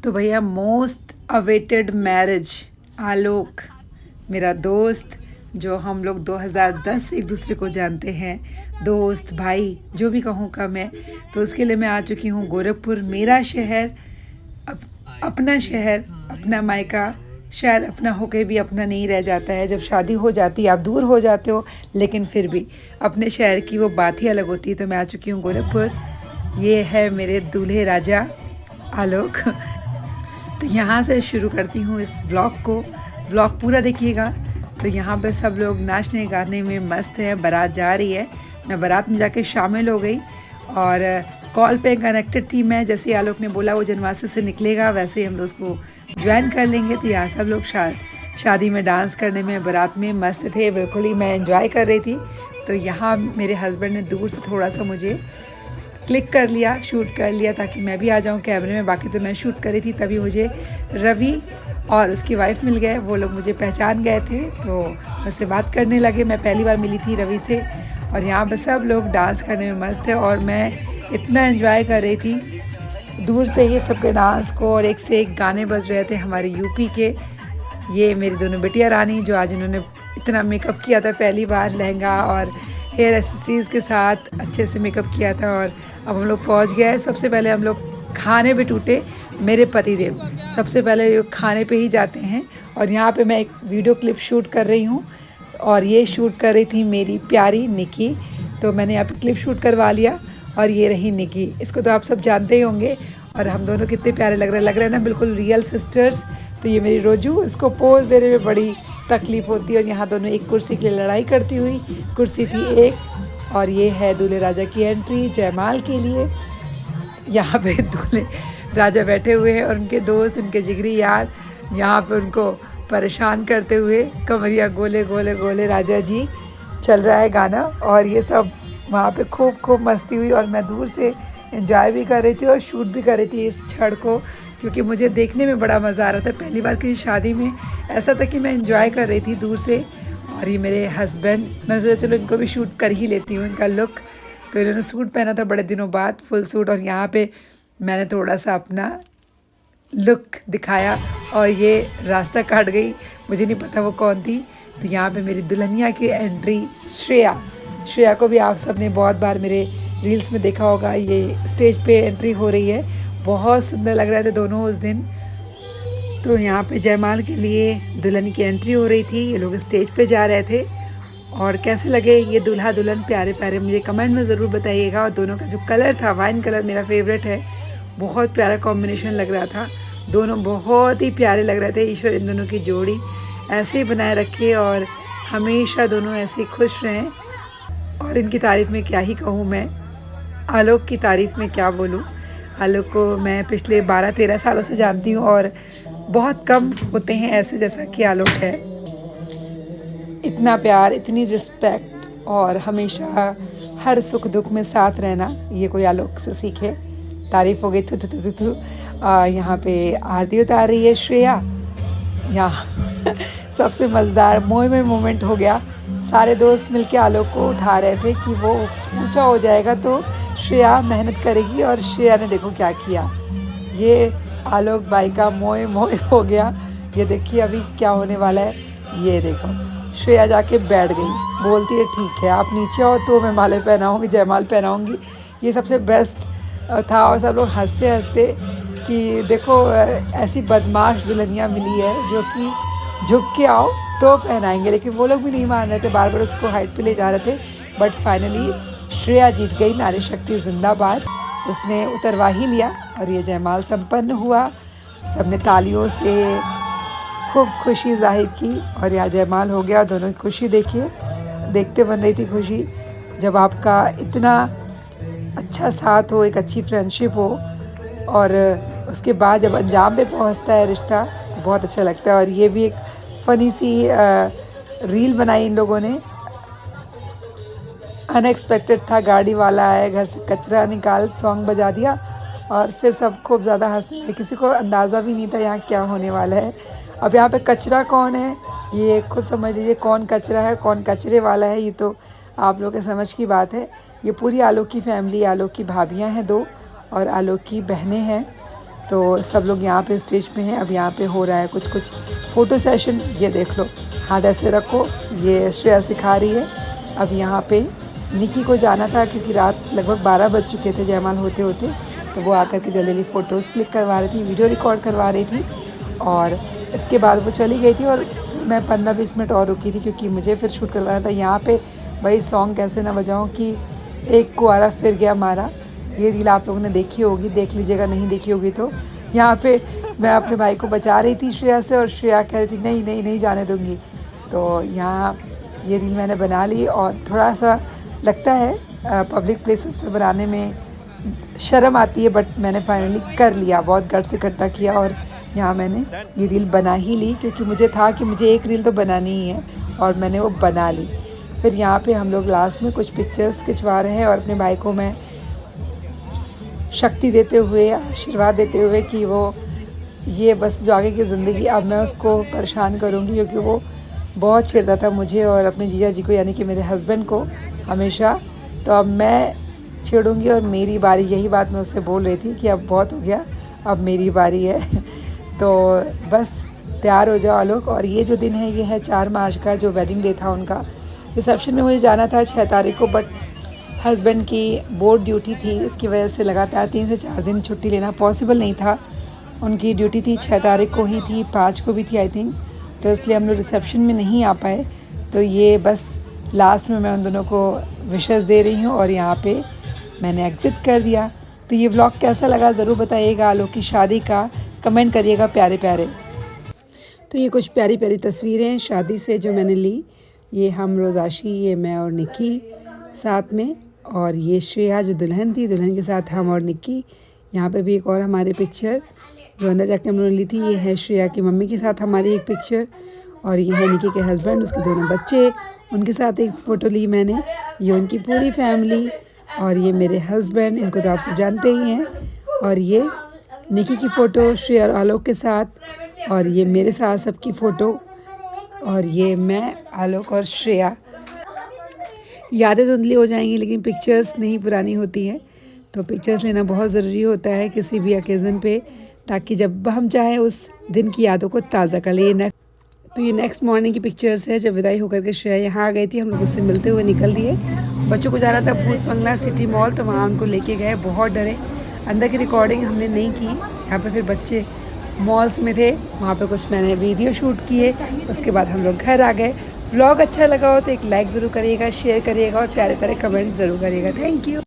तो भैया most awaited marriage आलोक, मेरा दोस्त, जो हम लोग 2010 से एक दूसरे को जानते हैं, दोस्त भाई जो भी कहूँ का मैं, तो उसके लिए मैं आ चुकी हूँ गोरखपुर। मेरा शहर, अपना शहर, अपना मायका, शायद अपना होके भी अपना नहीं रह जाता है। जब शादी हो जाती है आप दूर हो जाते हो, लेकिन फिर भी अपने शहर की वो बात ही अलग होती है। तो मैं आ चुकी हूँ गोरखपुर। ये है मेरे दूल्हे राजा आलोक। तो यहाँ से शुरू करती हूँ इस व्लॉग को। व्लॉग पूरा देखिएगा। तो यहाँ पे सब लोग नाचने गाने में मस्त है। बारात जा रही है, मैं बारात में जाके शामिल हो गई और कॉल पे कनेक्टेड थी मैं। जैसे आलोक ने बोला वो जनवासे से निकलेगा, वैसे ही हम लोग उसको ज्वाइन कर लेंगे। तो यहाँ सब लोग शादी में डांस करने में, बारात में मस्त थे। बिल्कुल ही मैं एंजॉय कर रही थी। तो यहाँ मेरे हस्बैंड ने दूर से थोड़ा सा मुझे क्लिक कर लिया, शूट कर लिया, ताकि मैं भी आ जाऊँ कैमरे में। बाकी तो मैं शूट करी थी। तभी मुझे रवि और उसकी वाइफ मिल गए। वो लोग मुझे पहचान गए थे तो मुझसे बात करने लगे। मैं पहली बार मिली थी रवि से। और यहाँ पर सब लोग डांस करने में मस्त थे और मैं इतना एंजॉय कर रही थी दूर से ही सबके डांस को। और एक से एक गाने बज रहे थे हमारे यूपी के। ये मेरी दोनों बेटियाँ रानी, जो आज इन्होंने इतना मेकअप किया था पहली बार, लहंगा और हेयर एसेसरीज़ के साथ अच्छे से मेकअप किया था। और अब हम लोग पहुँच गए। सबसे पहले हम लोग खाने पे टूटे। मेरे पतिदेव सबसे पहले खाने पे ही जाते हैं। और यहाँ पे मैं एक वीडियो क्लिप शूट कर रही हूँ और ये शूट कर रही थी मेरी प्यारी निकी। तो मैंने यहाँ पे क्लिप शूट करवा लिया। और ये रही निकी, इसको तो आप सब जानते ही होंगे। और हम दोनों कितने प्यारे लग रहे हैं ना, बिल्कुल रियल सिस्टर्स। तो ये मेरी रोजू, इसको पोज देने में बड़ी तकलीफ़ होती है। और यहाँ दोनों एक कुर्सी के लिए लड़ाई करती हुई, कुर्सी थी एक। और ये है दूल्हे राजा की एंट्री जयमाल के लिए। यहाँ पे दूल्हे राजा बैठे हुए हैं और उनके दोस्त, उनके जिगरी यार यहाँ पे उनको परेशान करते हुए। कमरिया गोले गोले गोले राजा जी चल रहा है गाना। और ये सब वहाँ पे खूब मस्ती हुई। और मैं दूर से एंजॉय भी कर रही थी और शूट भी कर रही थी इस क्षण को, क्योंकि मुझे देखने में बड़ा मज़ा आ रहा था। पहली बार किसी शादी में ऐसा था कि मैं एंजॉय कर रही थी दूर से। और ये मेरे हस्बैंड, मैंने सोचा चलो इनको भी शूट कर ही लेती हूँ, इनका लुक। तो इन्होंने सूट पहना था बड़े दिनों बाद, फुल सूट। और यहाँ पे मैंने थोड़ा सा अपना लुक दिखाया और ये रास्ता काट गई, मुझे नहीं पता वो कौन थी। तो यहाँ पे मेरी दुल्हनिया की एंट्री श्रेया को भी आप सब ने बहुत बार मेरे रील्स में देखा होगा। ये स्टेज पे एंट्री हो रही है, बहुत सुंदर लग रहे थे दोनों उस दिन। तो यहाँ पे जयमाल के लिए दुल्हन की एंट्री हो रही थी, ये लोग स्टेज पे जा रहे थे। और कैसे लगे ये दूल्हा दुल्हन, प्यारे प्यारे, मुझे कमेंट में ज़रूर बताइएगा। और दोनों का जो कलर था, वाइन कलर मेरा फेवरेट है, बहुत प्यारा कॉम्बिनेशन लग रहा था। दोनों बहुत ही प्यारे लग रहे थे। ईश्वर इन दोनों की जोड़ी ऐसे ही बनाए रखे और हमेशा दोनों ऐसे खुश रहें। और इनकी तारीफ़ में क्या ही कहूँ मैं, आलोक की तारीफ़ में क्या बोलूँ। आलोक को मैं पिछले 12-13 सालों से जानती हूँ और बहुत कम होते हैं ऐसे जैसा कि आलोक है। इतना प्यार, इतनी रिस्पेक्ट और हमेशा हर सुख दुख में साथ रहना, ये कोई आलोक से सीखे। तारीफ़ हो गई। थू थू थू थू। यहाँ पे आरती उतार रही है श्रेया। यहाँ सबसे मज़ेदार मोह में मोमेंट हो गया। सारे दोस्त मिलके आलोक को उठा रहे थे कि वो ऊंचा हो जाएगा तो श्रेया मेहनत करेगी। और श्रेया ने देखो क्या किया, ये आलोक भाई का मोह हो गया। ये देखिए अभी क्या होने वाला है। ये देखो श्रेया जाके बैठ गई, बोलती है ठीक है आप नीचे आओ तो मैं माले पहनाऊँगी, जयमाल पहनाऊँगी। ये सबसे बेस्ट था। और सब लोग हंसते हंसते कि देखो ऐसी बदमाश दुल्हनिया मिली है जो कि झुक के आओ तो पहनाएंगे। लेकिन वो लोग भी नहीं मान रहे थे, बार बार उसको हाइट पे ले जा रहे थे। बट फाइनली श्रेया जीत गई, नारी शक्ति जिंदाबाद। उसने उतरवा ही लिया और ये जयमाल संपन्न हुआ। सबने तालियों से खूब खुशी जाहिर की और यहाँ जयमाल हो गया। दोनों की खुशी देखिए, देखते बन रही थी खुशी। जब आपका इतना अच्छा साथ हो, एक अच्छी फ्रेंडशिप हो और उसके बाद जब अंजाम पे पहुँचता है रिश्ता, तो बहुत अच्छा लगता है। और ये भी एक फ़नी सी रील बनाई इन लोगों ने। अनएक्सपेक्टेड था, गाड़ी वाला आया, घर से कचरा निकाल, सॉन्ग बजा दिया और फिर सब खूब ज़्यादा हंसने लगे। किसी को अंदाज़ा भी नहीं था यहाँ क्या होने वाला है। अब यहाँ पे कचरा कौन है, ये खुद समझ लीजिए कौन कचरा है कौन कचरे वाला है। ये तो आप लोग के समझ की बात है। ये पूरी आलोक की फैमिली, आलोक की भाभियाँ हैं 2 और आलोक की बहनें हैं। तो सब लोग यहाँ पे स्टेज पे हैं। अब यहाँ पे हो रहा है कुछ फ़ोटो सेशन। ये देख लो, हाथ ऐसे रखो, ये श्रेया सिखा रही है। अब यहाँ पे निकी को जाना था क्योंकि रात लगभग 12 बज चुके थे जयमाल होते होते, तो वो आकर के जल्दी फ़ोटोज़ क्लिक करवा रही थी, वीडियो रिकॉर्ड करवा रही थी। और इसके बाद वो चली गई थी और मैं 15-20 मिनट और रुकी थी क्योंकि मुझे फिर शूट करवाना था। यहाँ पे भाई सॉन्ग कैसे ना बजाऊँ कि एक कुआरा फिर गया मारा। ये रील आप लोगों ने देखी होगी, देख लीजिएगा, नहीं देखी होगी तो। यहाँ पे मैं अपने भाई को बचा रही थी श्रेया से और श्रेया कह रही थी नहीं नहीं नहीं जाने दूँगी। तो यहाँ ये रील मैंने बना ली और थोड़ा सा लगता है पब्लिक प्लेसेस पे बनाने में शर्म आती है, बट मैंने फाइनली कर लिया, बहुत गट से इकट्ठा किया और यहाँ मैंने ये रील बना ही ली क्योंकि मुझे था कि मुझे एक रील तो बनानी ही है और मैंने वो बना ली। फिर यहाँ पे हम लोग लास्ट में कुछ पिक्चर्स खिंचवा रहे हैं और अपने भाई को मैं शक्ति देते हुए, आशीर्वाद देते हुए कि वो ये बस जो आगे की ज़िंदगी अब मैं उसको परेशान करूँगी क्योंकि वो बहुत छेड़ता था मुझे और अपने जीजा जी को, यानी कि मेरे हस्बैंड को हमेशा। तो अब मैं छेड़ूंगी और मेरी बारी, यही बात मैं उससे बोल रही थी कि अब बहुत हो गया, अब मेरी बारी है। तो बस तैयार हो जाओ आलोक। और ये जो दिन है ये है 4 मार्च का, जो वेडिंग डे था उनका। रिसेप्शन में मुझे जाना था 6 तारीख को, बट हस्बैंड की बोर्ड ड्यूटी थी, इसकी वजह से लगातार 3 से 4 दिन छुट्टी लेना पॉसिबल नहीं था। उनकी ड्यूटी थी 6 तारीख को ही थी, 5 को भी थी आई थिंक, तो इसलिए हम लोग रिसेप्शन में नहीं आ पाए। तो ये बस लास्ट में मैं उन दोनों को विशेस दे रही हूँ और यहाँ पे मैंने एग्ज़िट कर दिया। तो ये व्लॉग कैसा लगा ज़रूर बताइएगा। आलोक की शादी का कमेंट करिएगा प्यारे प्यारे। तो ये कुछ प्यारी प्यारी तस्वीरें शादी से जो मैंने ली, ये हम रोज़ाशी, ये मैं और निक्की साथ में, और ये श्रेया जो दुल्हन थी, दुल्हन के साथ हम और निक्की। यहाँ पे भी एक और हमारी पिक्चर जो अंदर जाके हम लोगों ने ली थी, ये है श्रेया की मम्मी के साथ हमारी एक पिक्चर, और ये है निक्की के हस्बैंड, उसके दोनों बच्चे, उनके साथ एक फ़ोटो ली मैंने। ये उनकी पूरी फैमिली और ये मेरे हस्बैंड, इनको तो आप सब जानते ही हैं। और ये निक्की की फ़ोटो श्रेया और आलोक के साथ, और ये मेरे साथ सबकी फ़ोटो, और ये मैं, आलोक और श्रेया। यादें धुंधली हो जाएंगी लेकिन पिक्चर्स नहीं पुरानी होती हैं, तो पिक्चर्स लेना बहुत ज़रूरी होता है किसी भी ओकेज़न पे, ताकि जब हम चाहें उस दिन की यादों को ताज़ा कर लें। तो ये नेक्स्ट मॉर्निंग की पिक्चर्स है जब विदाई होकर के श्रेया यहाँ आ गई थी। हम लोग उससे मिलते हुए निकल दिए। बच्चों को जाना था भूत बंगला सिटी मॉल, तो वहाँ उनको लेके गए, बहुत डरे। अंदर की रिकॉर्डिंग हमने नहीं की, यहाँ पे फिर बच्चे मॉल्स में थे, वहाँ पे कुछ मैंने वीडियो शूट किए। उसके बाद हम लोग घर आ गए। व्लॉग अच्छा लगा हो तो एक लाइक ज़रूर करिएगा, शेयर करिएगा और प्यारे प्यारे कमेंट ज़रूर करिएगा। Thank you.